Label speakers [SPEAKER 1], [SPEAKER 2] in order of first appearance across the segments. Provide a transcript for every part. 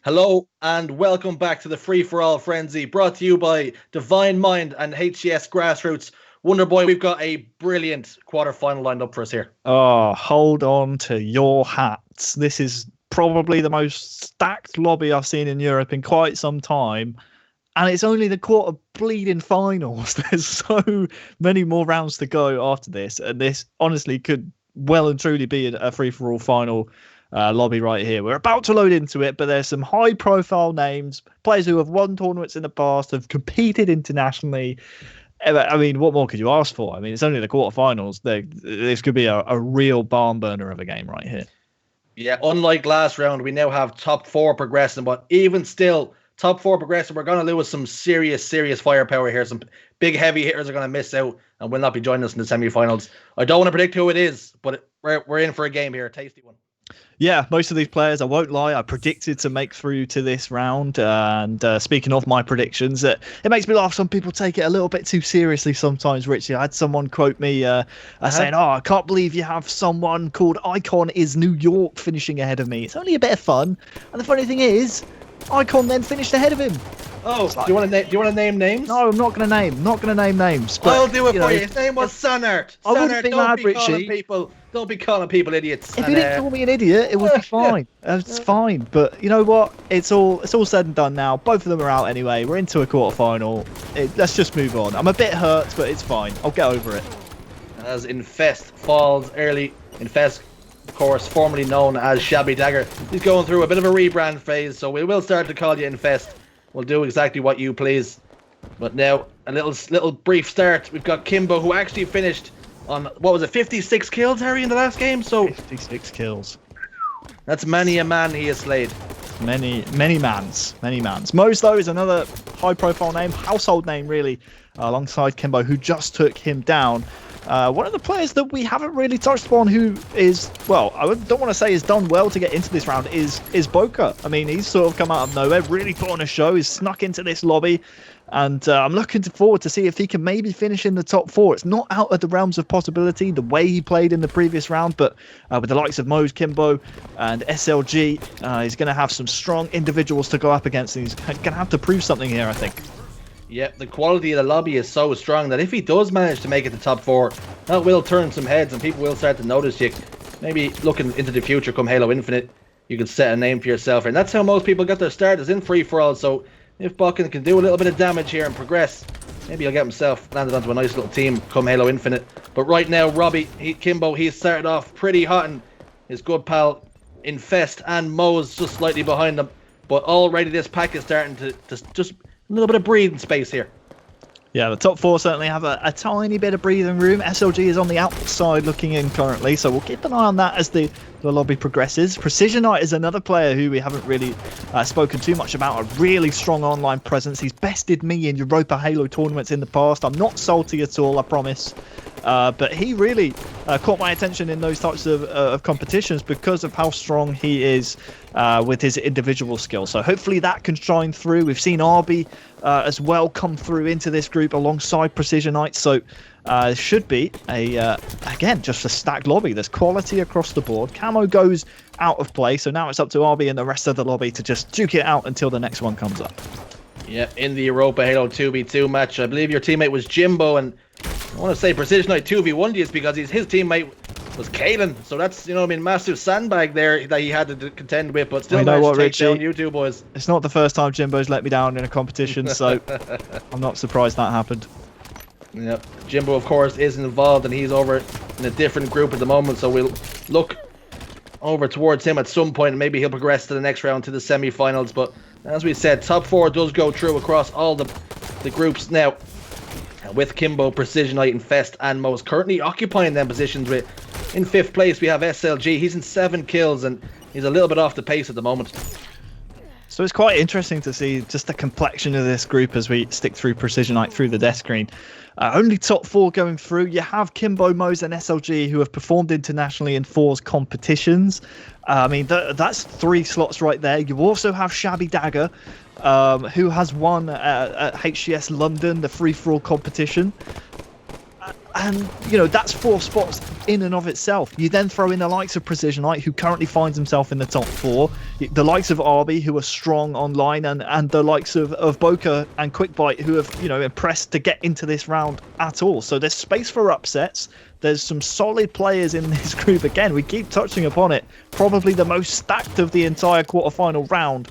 [SPEAKER 1] Hello and welcome back to the Free for All Frenzy, brought to you by Divine Mind and HCS Grassroots. Wonder Boy, we've got a brilliant quarter-final lined up for us here.
[SPEAKER 2] Oh, hold on to your hats. This is probably the most stacked lobby I've seen in Europe in quite some time. And it's only the quarter bleeding finals. There's so many more rounds to go after this. And this honestly could well and truly be a free-for-all final lobby right here. We're about to load into it, but there's some high-profile names, players who have won tournaments in the past, have competed internationally. I mean, what more could you ask for? I mean, it's only the quarterfinals. This could be a real barn burner of a game right here.
[SPEAKER 1] Yeah, unlike last round, we now have top four progressing, but even still, top four progressing, we're going to lose some serious firepower here. Some big heavy hitters are going to miss out and will not be joining us in the semi-finals. I don't want to predict who it is, but we're in for a game here, a tasty one.
[SPEAKER 2] Yeah, most of these players, I won't lie, I predicted to make through to this round. And speaking of my predictions, it makes me laugh. Some people take it a little bit too seriously sometimes, Richie. I had someone quote me saying, I can't believe you have someone called Icon is New York finishing ahead of me. It's only a bit of fun. And the funny thing is, Icon then finished ahead of him.
[SPEAKER 1] Oh, do you want to name names?
[SPEAKER 2] No, I'm not going to name names. But,
[SPEAKER 1] I'll do it for you. His name was Sunart.
[SPEAKER 2] I wouldn't be mad, Richie.
[SPEAKER 1] Don't be calling people idiots.
[SPEAKER 2] If you didn't call me an idiot, it would be fine. It's fine. But you know what? It's all said and done now. Both of them are out anyway. We're into a quarterfinal. Let's just move on. I'm a bit hurt, but it's fine. I'll get over it.
[SPEAKER 1] As Infest falls early, Infest, of course, formerly known as Shabby Dagger, he's going through a bit of a rebrand phase, so we will start to call you Infest. We'll do exactly what you please. But now, a little brief start. We've got Kimbo, who actually finished on, 56 kills, Harry, in the last game? So
[SPEAKER 2] 56 kills.
[SPEAKER 1] That's many a man he has slayed.
[SPEAKER 2] Many mans. Mose, though, is another high-profile name, household name, really, alongside Kimbo, who just took him down. One of the players that we haven't really touched upon, who is, well, I don't want to say has done well to get into this round, is Boca. I mean, he's sort of come out of nowhere, really put on a show. He's snuck into this lobby, and I'm looking forward to see if he can maybe finish in the top four. It's not out of the realms of possibility the way he played in the previous round, but with the likes of Mose, Kimbo, and SLG, he's going to have some strong individuals to go up against, and he's going to have to prove something here, I think.
[SPEAKER 1] Yeah, the quality of the lobby is so strong that if he does manage to make it to top four, that will turn some heads and people will start to notice you. Maybe looking into the future come Halo Infinite, you can set a name for yourself. And that's how most people get their start, is in free-for-all. So if Buchan can do a little bit of damage here and progress, maybe he'll get himself landed onto a nice little team come Halo Infinite. But right now, Kimbo, he's started off pretty hot, and his good pal Infest and Mo's just slightly behind them. But already this pack is starting to just a little bit of breathing space here.
[SPEAKER 2] Yeah, the top four certainly have a tiny bit of breathing room. SLG is on the outside looking in currently, so we'll keep an eye on that as the lobby progresses. Precisionite is another player who we haven't really spoken too much about. A really strong online presence. He's bested me in Europa Halo tournaments in the past. I'm not salty at all, I promise. But he really caught my attention in those types of competitions because of how strong he is with his individual skills. So hopefully that can shine through. We've seen Arby as well come through into this group alongside Precisionite. So it should be again, just a stacked lobby. There's quality across the board. Camo goes out of play, so now it's up to Arby and the rest of the lobby to just duke it out until the next one comes up.
[SPEAKER 1] Yeah, in the Europa Halo 2v2 match, I believe your teammate was Jimbo, and I want to say Precisionite 2v1'd you because his teammate was Kalen, so that's, massive sandbag there that he had to contend with, but still managed to take down you two boys.
[SPEAKER 2] It's not the first time Jimbo's let me down in a competition, so I'm not surprised that happened.
[SPEAKER 1] Yeah, Jimbo, of course, is involved, and he's over in a different group at the moment, so we'll look over towards him at some point, and maybe he'll progress to the next round, to the semi-finals. But as we said, top four does go through across all the groups now, with Kimbo, Precisionite, Infest, and Mose currently occupying them positions. With in fifth place we have SLG. He's in 7 kills, and he's a little bit off the pace at the moment.
[SPEAKER 2] So it's quite interesting to see just the complexion of this group as we stick through Precisionite through the death screen. Only top four going through. You have Kimbo, Mose, and SLG who have performed internationally in fours competitions. I mean, that's 3 slots right there. You also have Shabby Dagger, who has won at HCS London, the free-for-all competition. And, you know, that's 4 spots in and of itself. You then throw in the likes of Precision Light, who currently finds himself in the top 4. The likes of Arby, who are strong online. And the likes of Boca and Quickbite, who have, you know, impressed to get into this round at all. So there's space for upsets. There's some solid players in this group. Again, we keep touching upon it. Probably the most stacked of the entire quarterfinal round.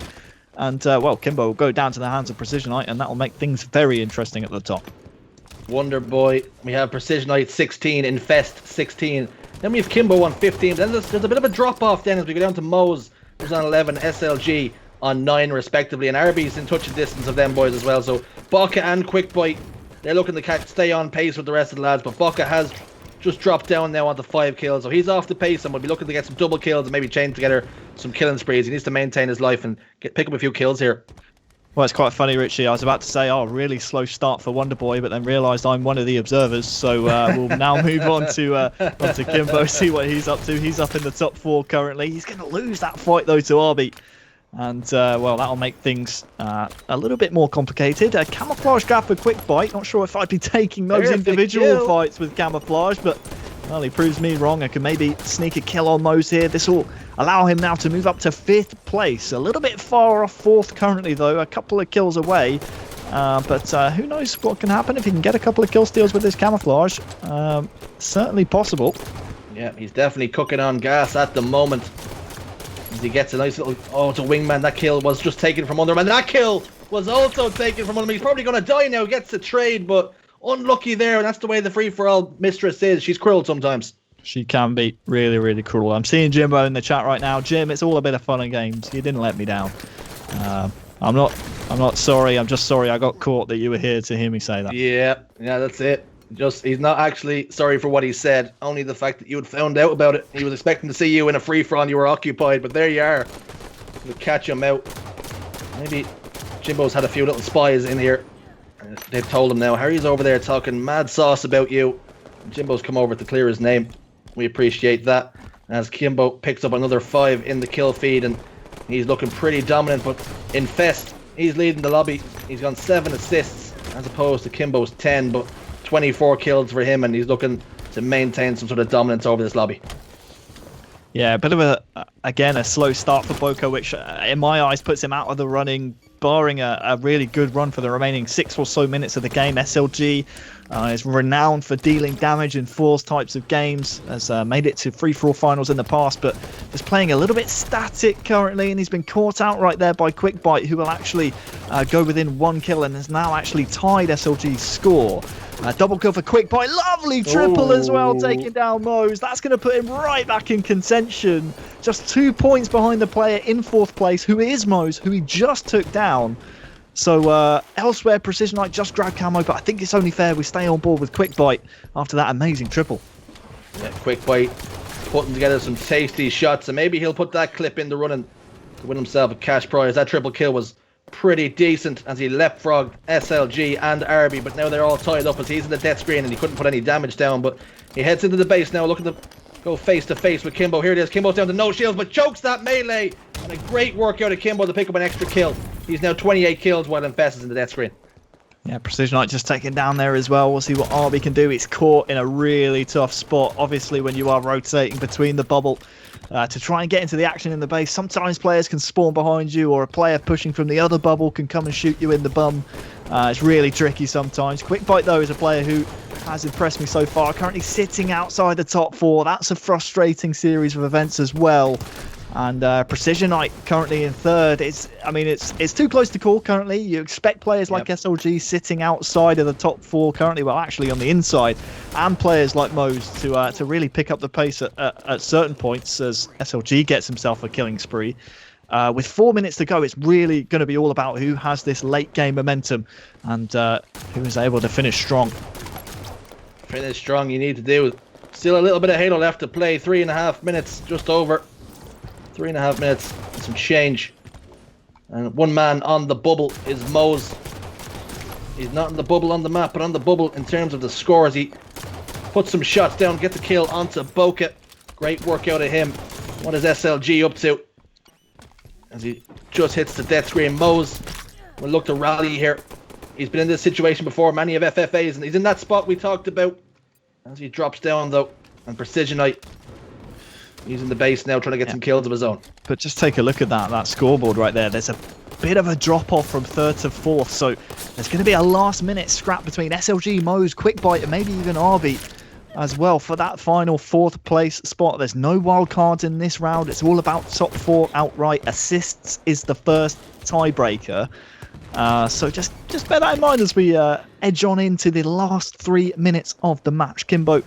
[SPEAKER 2] And, well, Kimbo will go down to the hands of Precision Light, and that will make things very interesting at the top.
[SPEAKER 1] Wonder Boy, we have Precision Light 16, Infest 16. Then we have Kimbo on 15. Then there's a bit of a drop off then as we go down to Moe's, who's on 11, SLG on 9 respectively, and Arby's in touching distance of them boys as well. So Baka and Quickbite, they're looking to stay on pace with the rest of the lads, but Baka has just dropped down now onto 5 kills, so he's off the pace and will be looking to get some double kills and maybe chain together some killing sprees. He needs to maintain his life and pick up a few kills here.
[SPEAKER 2] Well, it's quite funny, Richie. I was about to say, oh, really slow start for Wonder Boy, but then realised I'm one of the observers. So we'll now move on to Kimbo, see what he's up to. He's up in the top 4 currently. He's going to lose that fight, though, to Arby. And, well, that'll make things a little bit more complicated. A camouflage grab for Quickbite. Not sure if I'd be taking those individual fights with camouflage, but, well, he proves me wrong. I can maybe sneak a kill on Moe's here. This will allow him now to move up to 5th place. A little bit far off 4th currently, though. A couple of kills away. But who knows what can happen if he can get a couple of kill steals with this camouflage. Certainly possible.
[SPEAKER 1] Yeah, he's definitely cooking on gas at the moment. As he gets a nice little... Oh, it's a wingman. That kill was just taken from under him. And that kill was also taken from under him. He's probably going to die now. Gets the trade, but unlucky there. And that's the way the free-for-all mistress is. She's cruel sometimes. She
[SPEAKER 2] can be really, really cruel. I'm seeing Jimbo in the chat right now. Jim, it's all a bit of fun and games. You didn't let me down. I'm not sorry. I'm just sorry I got caught that you were here to hear me say that. Yeah,
[SPEAKER 1] that's it. He's not actually sorry for what he said. Only the fact that you had found out about it. He was expecting to see you in a free-for-all and you were occupied. But there you are. We'll catch him out. Maybe Jimbo's had a few little spies in here. They've told him now. Harry's over there talking mad sauce about you. Jimbo's come over to clear his name. We appreciate that. As Kimbo picks up another 5 in the kill feed, and he's looking pretty dominant. But Infest, he's leading the lobby. He's got 7 assists as opposed to Kimbo's 10, but 24 kills for him, and he's looking to maintain some sort of dominance over this lobby.
[SPEAKER 2] Yeah, a bit of a slow start for Boca, which in my eyes puts him out of the running, barring a really good run for the remaining 6 or so minutes of the game. SLG is renowned for dealing damage in Force types of games, has made it to free-for-all finals in the past, but is playing a little bit static currently, and he's been caught out right there by Quickbite, who will actually go within 1 kill and has now actually tied SLG's score. Double kill for Quickbite, lovely triple as well, taking down Moe's. That's going to put him right back in contention. Just 2 points behind the player in 4th place, who is Moe's, who he just took down. So elsewhere, Precision Light just grabbed camo, but I think it's only fair we stay on board with Quickbite after that amazing triple.
[SPEAKER 1] Yeah, Quickbite putting together some tasty shots, and maybe he'll put that clip in the running to win himself a cash prize. That triple kill was pretty decent as he leapfrogged SLG and Arby, but now they're all tied up as he's in the death screen and he couldn't put any damage down. But he heads into the base now, looking to go face to face with Kimbo. Here it is. Kimbo's down to no shields, but chokes that melee, and a great work out of Kimbo to pick up an extra kill. He's now 28 kills while Infest is in the death screen.
[SPEAKER 2] Yeah, Precision Light just taken down there as well. We'll see what Arby can do. He's caught in a really tough spot, obviously, when you are rotating between the bubble to try and get into the action in the base. Sometimes players can spawn behind you, or a player pushing from the other bubble can come and shoot you in the bum. It's really tricky sometimes. Quickbite, though, is a player who has impressed me so far. Currently sitting outside the top 4. That's a frustrating series of events as well. And Precision Light currently in 3rd. It's too close to call currently. You expect players like SLG sitting outside of the top 4 currently, well, actually on the inside, and players like Moe's to really pick up the pace at certain points as SLG gets himself a killing spree. With 4 minutes to go, it's really going to be all about who has this late game momentum and who is able to finish strong.
[SPEAKER 1] Finish strong, you need to do. Still a little bit of Halo left to play. 3.5 minutes, just over. 3.5 minutes, some change. And one man on the bubble is Moe's. He's not in the bubble on the map, but on the bubble in terms of the scores. He puts some shots down, get the kill onto Boca. Great work out of him. What is SLG up to? As he just hits the death screen. Moe's will look to rally here. He's been in this situation before, many of FFAs, and he's in that spot we talked about As he drops down though, and Precision Knight using the base now, trying to get some kills of his own.
[SPEAKER 2] But just take a look at that scoreboard right there. There's a bit of a drop off from third to fourth, so there's going to be a last minute scrap between SLG, Moze, Quickbite, and maybe even Arby as well for that final fourth place spot. There's no wild cards in this round. It's all about top 4 outright. Assists is the first tiebreaker. So just bear that in mind as we edge on into the last 3 minutes of the match. Kimbo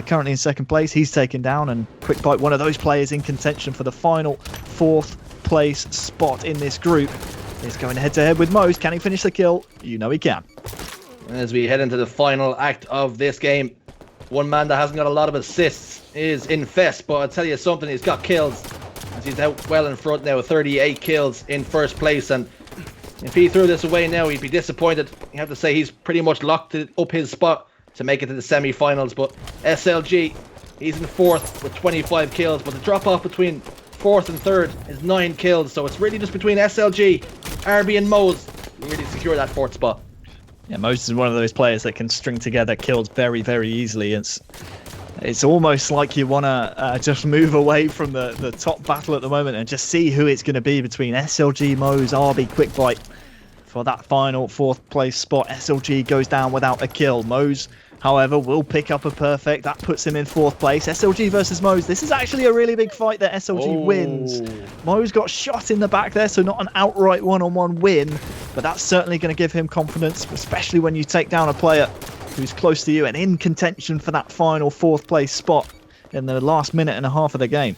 [SPEAKER 2] currently in second place. He's taken down, and Quickbite, one of those players in contention for the final fourth place spot in this group, is going head to head with Moze. Can he finish the kill? You know he can.
[SPEAKER 1] As we head into the final act of this game, one man that hasn't got a lot of assists is Infest, but I'll tell you something, he's got kills. As he's out well in front now, 38 kills in first place, and if he threw this away now, he'd be disappointed. You have to say he's pretty much locked up his spot to make it to the semi-finals. But SLG, he's in fourth with 25 kills, but the drop-off between fourth and third is 9 kills. So it's really just between SLG, RB and Moze who really secure that fourth spot.
[SPEAKER 2] Yeah, Moze is one of those players that can string together kills very, very easily. It's almost like you want to just move away from the top battle at the moment and just see who it's going to be between SLG, Moze, RB, Quickbite for that final fourth place spot. SLG goes down without a kill. Moze, however, will pick up a perfect. That puts him in fourth place. SLG versus Moze. This is actually a really big fight that SLG wins. Moze got shot in the back there, so not an outright one-on-one win, but that's certainly going to give him confidence, especially when you take down a player who's close to you and in contention for that final fourth place spot in the last minute and a half of the game.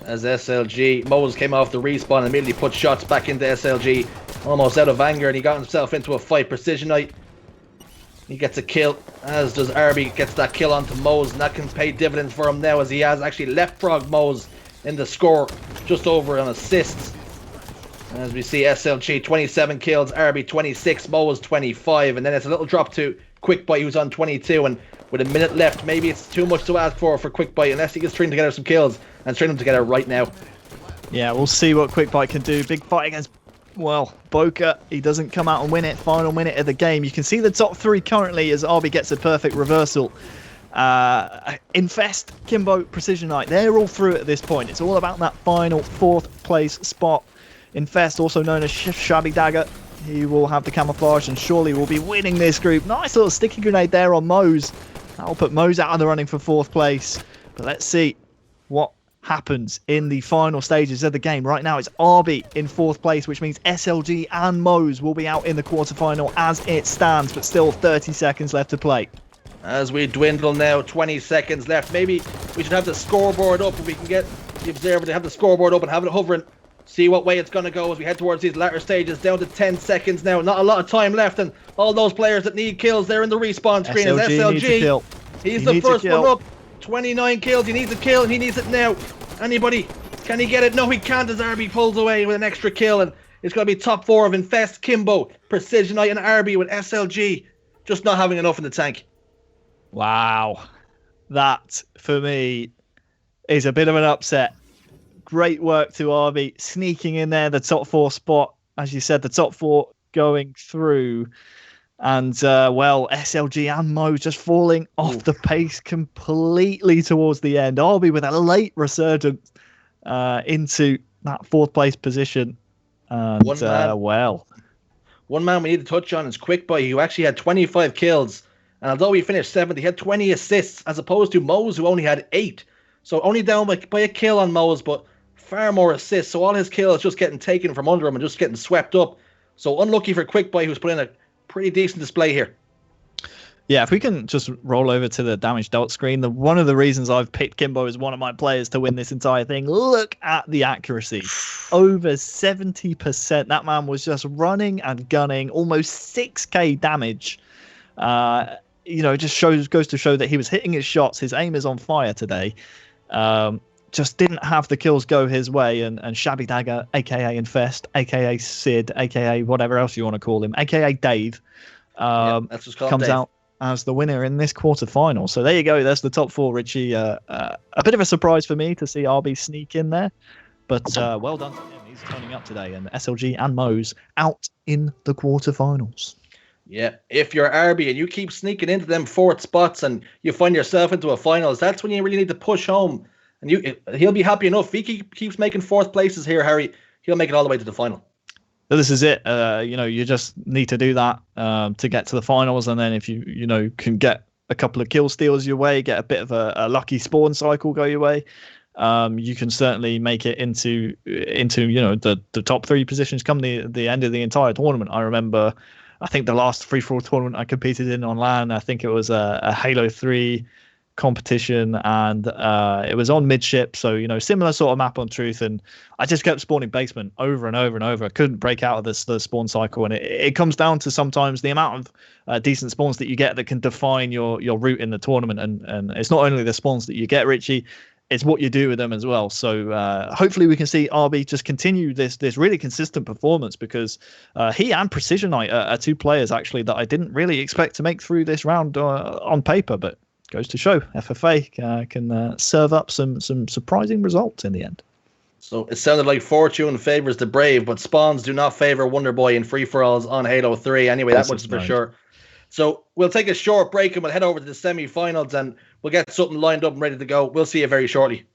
[SPEAKER 1] As SLG, Moze came off the respawn and immediately put shots back into SLG, almost out of anger, and he got himself into a fight. Precision Knight, he gets a kill, as does RB, gets that kill onto Moze, and that can pay dividends for him now, as he has actually leapfrogged Moze in the score, just over on assists. As we see SLG 27 kills, RB 26, Moze 25, and then it's a little drop to Quickbite, who's on 22, and with a minute left, maybe it's too much to ask for Quickbite, unless he can string together some kills and string them together right now.
[SPEAKER 2] Yeah, we'll see what Quickbite can do. Big fight against, well, Boca. He doesn't come out and win it. Final minute of the game. You can see the top 3 currently as RB gets a perfect reversal. Infest, Kimbo, Precision Knight, they're all through at this point. It's all about that final fourth place spot. Infest, also known as Shabby Dagger, he will have the camouflage and surely will be winning this group. Nice little sticky grenade there on Moze. That'll put Moze out of the running for fourth place. But let's see what happens in the final stages of the game. Right now it's RB in fourth place, which means SLG and Moze will be out in the quarterfinal as it stands, but still 30 seconds left to play.
[SPEAKER 1] As we dwindle now, 20 seconds left. Maybe we should have the scoreboard up if we can get the observer to have the scoreboard up and have it hovering. See what way it's going to go as we head towards these latter stages. Down to 10 seconds now. Not a lot of time left, and all those players that need kills, they're in the respawn screen.
[SPEAKER 2] SLG needs a kill.
[SPEAKER 1] He's the first one up. 29 kills. He needs a kill, and he needs it now. Anybody? Can he get it? No, he can't, as RB pulls away with an extra kill, and it's going to be top 4 of Infest, Kimbo, Precision Knight, and RB, with SLG just not having enough in the tank.
[SPEAKER 2] Wow. That, for me, is a bit of an upset. Great work to RB, sneaking in there, the top 4 spot. As you said, the top 4 going through. And, well, SLG and Mo just falling off the pace completely towards the end. RB with a late resurgence into that fourth place position. And, one man we need to touch on is Quickbite, who actually had 25 kills. And although he finished 7th, he had 20 assists, as opposed to Moze, who only had 8. So only down by a kill on Moze, but far more assists. So all his kills just getting taken from under him and just getting swept up. So unlucky for Quickbite, who's put in a pretty decent display here. Yeah, if we can just roll over to the damage dealt screen, one of the reasons I've picked Kimbo as one of my players to win this entire thing, look at the accuracy. Over 70%. That man was just running and gunning, almost 6k damage. It just goes to show that he was hitting his shots. His aim is on fire today. Just didn't have the kills go his way, and Shabby Dagger, aka Infest, aka Sid, aka whatever else you want to call him, aka Dave, comes out as the winner in this quarterfinal. So there you go. That's the top 4, Richie. A bit of a surprise for me to see RB sneak in there, but well done to him. He's turning up today, and SLG and Moze out in the quarterfinals.
[SPEAKER 1] Yeah, if you're RB and you keep sneaking into them fourth spots and you find yourself into a finals, that's when you really need to push home. And he'll be happy enough. If he keeps making fourth places here, Harry, he'll make it all the way to the final.
[SPEAKER 2] So this is it. You just need to do that to get to the finals, and then if you can get a couple of kill steals your way, get a bit of a lucky spawn cycle go your way, you can certainly make it into the top 3 positions come the end of the entire tournament. I remember, I think the last free-for-all tournament I competed in on LAN, I think it was a Halo 3 competition, and it was on midship, so similar sort of map on Truth, and I just kept spawning basement over and over and over. I couldn't break out of the spawn cycle, and it comes down to sometimes the amount of decent spawns that you get that can define your route in the tournament, and it's not only the spawns that you get, Richie, it's what you do with them as well. So hopefully we can see RB just continue this really consistent performance, because he and Precision Knight are 2 players actually that I didn't really expect to make through this round on paper, but goes to show FFA can serve up some surprising results in the end.
[SPEAKER 1] So it sounded like fortune favors the brave, but spawns do not favor Wonderboy in free-for-alls on Halo 3. Anyway, that much is for sure. So we'll take a short break and we'll head over to the semi-finals, and we'll get something lined up and ready to go. We'll see you very shortly.